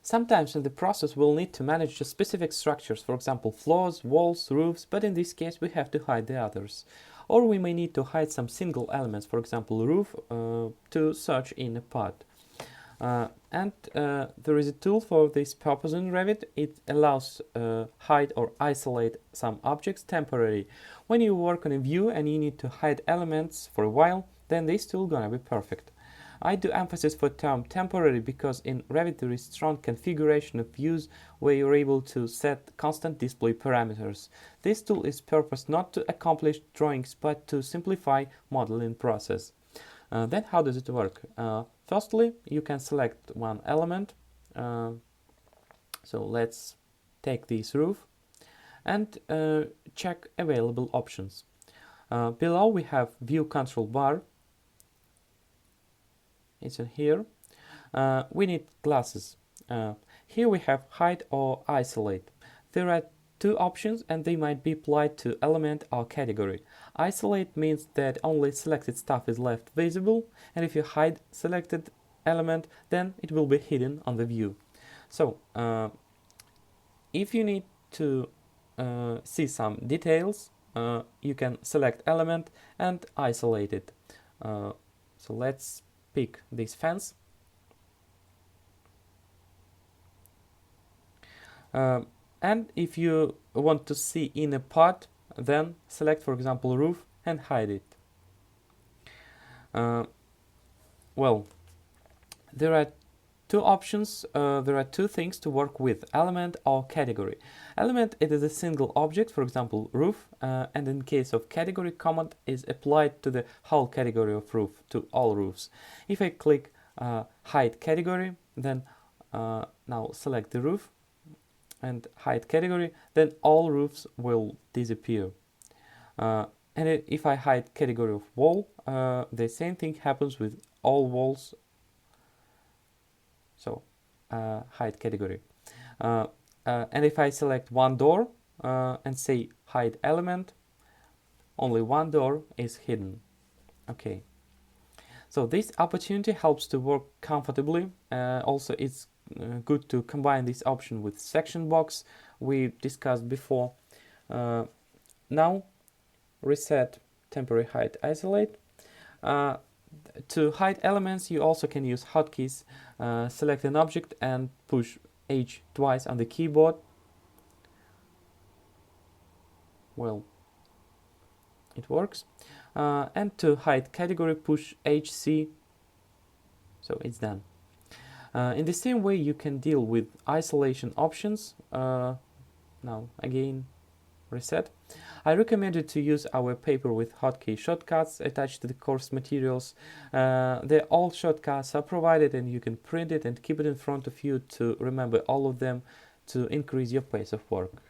Sometimes in the process we'll need to manage just specific structures, for example floors, walls, roofs, but in this case we have to hide the others. Or we may need to hide some single elements, for example roof, to search in a pod. There is a tool for this purpose in Revit. It allows hide or isolate some objects temporarily. When you work on a view and you need to hide elements for a while, then this tool gonna be perfect. I do emphasis for term temporary because in Revit there is strong configuration of views where you're able to set constant display parameters. This tool is purposed not to accomplish drawings but to simplify modeling process. Then how does it work? Firstly, you can select one element. So let's take this roof and check available options. Below we have view control bar. It's in here. We need glasses. Here we have hide or isolate. There are two options and they might be applied to element or category. Isolate means that only selected stuff is left visible, and if you hide selected element, then it will be hidden on the view. So if you need to see some details, you can select element and isolate it. So let's pick this fence. And if you want to see in a pod, then select, for example, roof and hide it. Well, there are two options, there are two things to work with, element or category. Element, it is a single object, for example, roof, and in case of category, command is applied to the whole category of roof, to all roofs. If I click hide category, then now select the roof and hide category, then all roofs will disappear. And if I hide category of wall, the same thing happens with all walls. So hide category. And if I select one door and say hide element, only one door is hidden. Okay. So this opportunity helps to work comfortably. Also, it's good to combine this option with section box we discussed before. Now reset temporary hide isolate. To hide elements you also can use hotkeys. Select an object and push H twice on the keyboard. Well, it works. And to hide category, push HC. So it's done. In the same way you can deal with isolation options. Now again reset. I recommend you to use our paper with hotkey shortcuts attached to the course materials. All shortcuts are provided and you can print it and keep it in front of you to remember all of them to increase your pace of work.